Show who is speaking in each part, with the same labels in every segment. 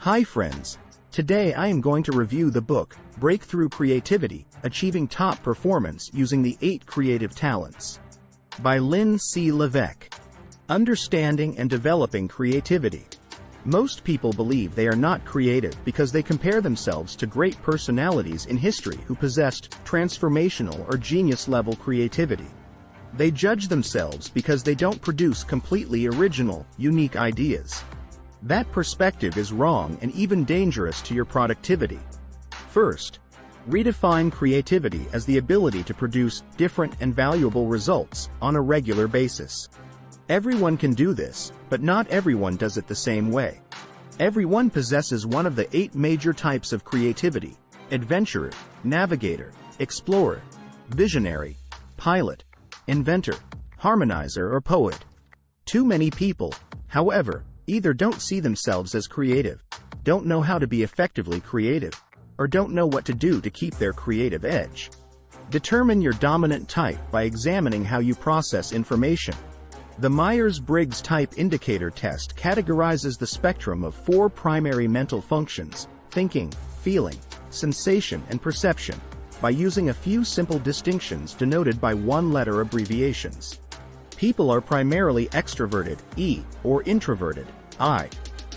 Speaker 1: Hi friends. Today I am going to review the book, Breakthrough Creativity, Achieving Top Performance Using the 8 Creative Talents, by Lynne C. Levesque. Understanding and developing creativity. Most people believe they are not creative because they compare themselves to great personalities in history who possessed transformational or genius-level creativity. They judge themselves because they don't produce completely original, unique ideas. That perspective is wrong and even dangerous to your productivity. First, redefine creativity as the ability to produce different and valuable results on a regular basis. Everyone can do this, but not everyone does it the same way. Everyone possesses one of the 8 major types of creativity: adventurer, navigator, explorer, visionary, pilot, inventor, harmonizer, or poet. Too many people, however, either don't see themselves as creative, don't know how to be effectively creative, or don't know what to do to keep their creative edge. Determine your dominant type by examining how you process information. The Myers-Briggs Type Indicator Test categorizes the spectrum of 4 primary mental functions: thinking, feeling, sensation, and perception, by using a few simple distinctions denoted by 1-letter abbreviations. People are primarily extroverted, E, or introverted, I.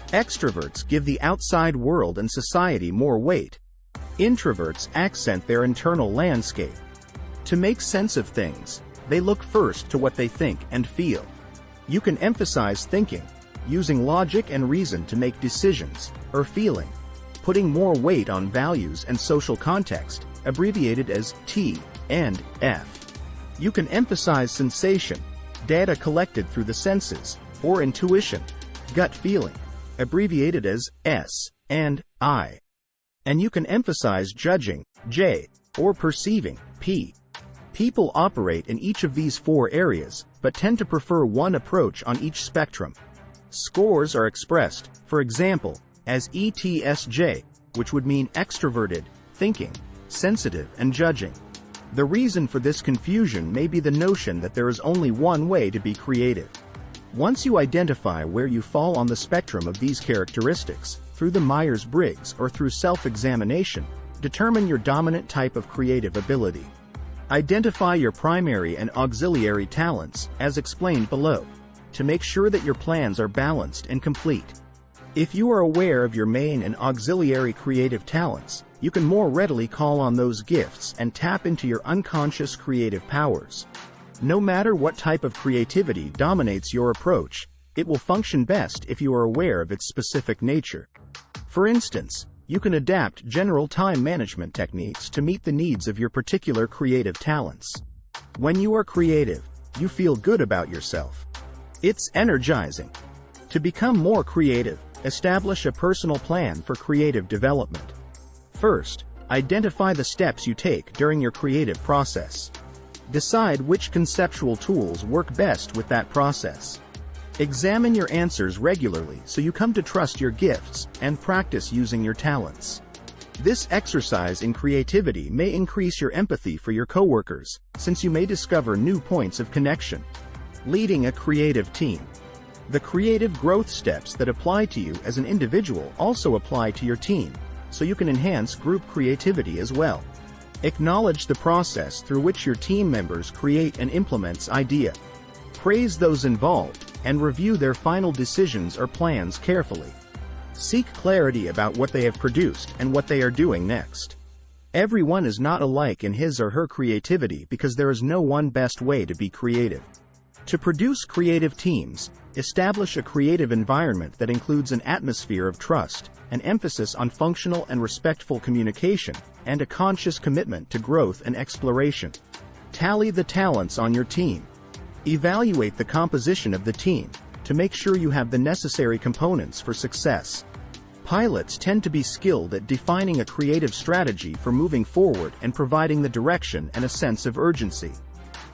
Speaker 1: Extroverts give the outside world and society more weight. Introverts accent their internal landscape. To make sense of things, they look first to what they think and feel. You can emphasize thinking, using logic and reason to make decisions, or feeling, putting more weight on values and social context, abbreviated as T and F. You can emphasize sensation, data collected through the senses, or intuition, gut feeling, abbreviated as S and I. And you can emphasize judging, J, or perceiving, P. People operate in each of these 4 areas, but tend to prefer one approach on each spectrum. Scores are expressed, for example, as ETSJ, which would mean extroverted, thinking, sensitive, and judging. The reason for this confusion may be the notion that there is only one way to be creative. Once you identify where you fall on the spectrum of these characteristics, through the Myers-Briggs or through self-examination, determine your dominant type of creative ability. Identify your primary and auxiliary talents, as explained below, to make sure that your plans are balanced and complete. If you are aware of your main and auxiliary creative talents, you can more readily call on those gifts and tap into your unconscious creative powers. No matter what type of creativity dominates your approach, it will function best if you are aware of its specific nature. For instance, you can adapt general time management techniques to meet the needs of your particular creative talents. When you are creative, you feel good about yourself. It's energizing. To become more creative, establish a personal plan for creative development. First, identify the steps you take during your creative process. Decide which conceptual tools work best with that process. Examine your answers regularly so you come to trust your gifts and practice using your talents. This exercise in creativity may increase your empathy for your coworkers, since you may discover new points of connection. Leading a creative team. The creative growth steps that apply to you as an individual also apply to your team, so you can enhance group creativity as well. Acknowledge the process through which your team members create and implement ideas. Praise those involved, and review their final decisions or plans carefully. Seek clarity about what they have produced and what they are doing next. Everyone is not alike in his or her creativity because there is no one best way to be creative. To produce creative teams, establish a creative environment that includes an atmosphere of trust, an emphasis on functional and respectful communication, and a conscious commitment to growth and exploration. Tally the talents on your team. Evaluate the composition of the team to make sure you have the necessary components for success. Pilots tend to be skilled at defining a creative strategy for moving forward and providing the direction and a sense of urgency.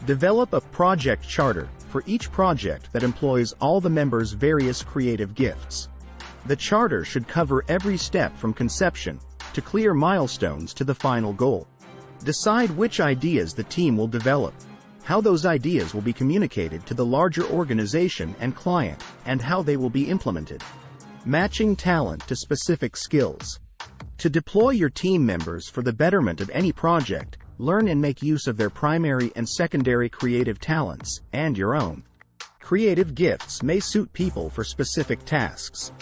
Speaker 1: Develop a project charter for each project that employs all the members' various creative gifts. The charter should cover every step from conception to clear milestones to the final goal. Decide which ideas the team will develop, how those ideas will be communicated to the larger organization and client, and how they will be implemented. Matching talent to specific skills. To deploy your team members for the betterment of any project, learn and make use of their primary and secondary creative talents, and your own. Creative gifts may suit people for specific tasks.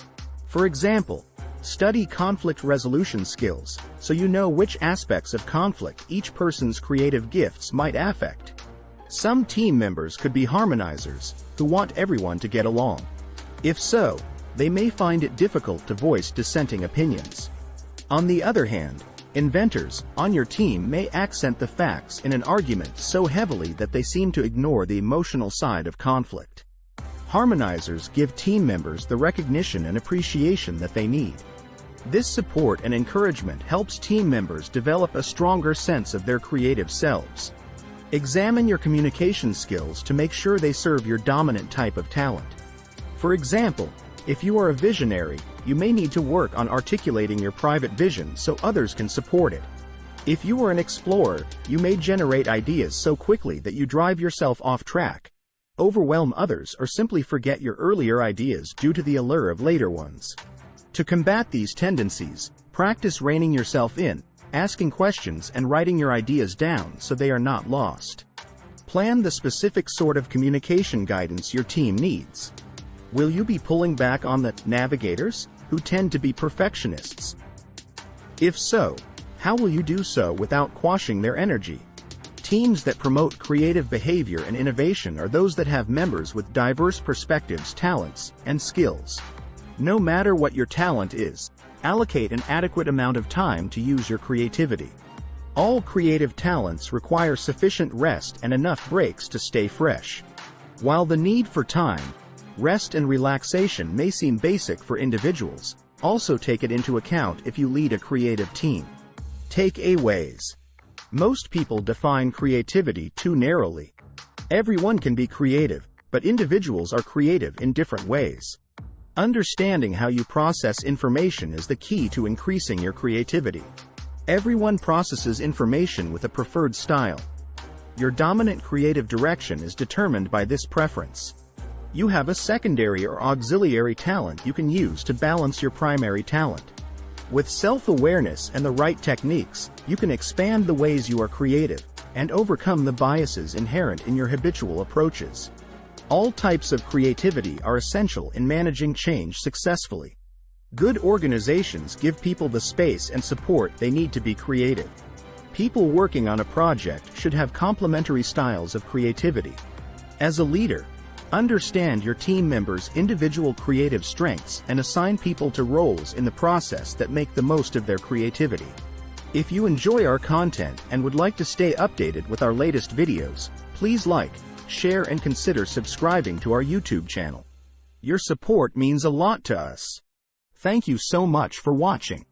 Speaker 1: For example, study conflict resolution skills, so you know which aspects of conflict each person's creative gifts might affect. Some team members could be harmonizers, who want everyone to get along. If so, they may find it difficult to voice dissenting opinions. On the other hand, inventors on your team may accent the facts in an argument so heavily that they seem to ignore the emotional side of conflict. Harmonizers give team members the recognition and appreciation that they need. This support and encouragement helps team members develop a stronger sense of their creative selves. Examine your communication skills to make sure they serve your dominant type of talent. For example, if you are a visionary, you may need to work on articulating your private vision so others can support it. If you are an explorer, you may generate ideas so quickly that you drive yourself off track, overwhelm others, or simply forget your earlier ideas due to the allure of later ones. To combat these tendencies, practice reining yourself in, asking questions and writing your ideas down so they are not lost. Plan the specific sort of communication guidance your team needs. Will you be pulling back on the navigators, who tend to be perfectionists? If so, how will you do so without quashing their energy? Teams that promote creative behavior and innovation are those that have members with diverse perspectives, talents, and skills. No matter what your talent is, allocate an adequate amount of time to use your creativity. All creative talents require sufficient rest and enough breaks to stay fresh. While the need for time, rest and relaxation may seem basic for individuals, also take it into account if you lead a creative team. Takeaways. Most people define creativity too narrowly. Everyone can be creative, but individuals are creative in different ways. Understanding how you process information is the key to increasing your creativity. Everyone processes information with a preferred style. Your dominant creative direction is determined by this preference. You have a secondary or auxiliary talent you can use to balance your primary talent. With self-awareness and the right techniques, you can expand the ways you are creative and overcome the biases inherent in your habitual approaches. All types of creativity are essential in managing change successfully. Good organizations give people the space and support they need to be creative. People working on a project should have complementary styles of creativity. As a leader, understand your team members' individual creative strengths and assign people to roles in the process that make the most of their creativity. If you enjoy our content and would like to stay updated with our latest videos, please like, share, and consider subscribing to our YouTube channel. Your support means a lot to us. Thank you so much for watching.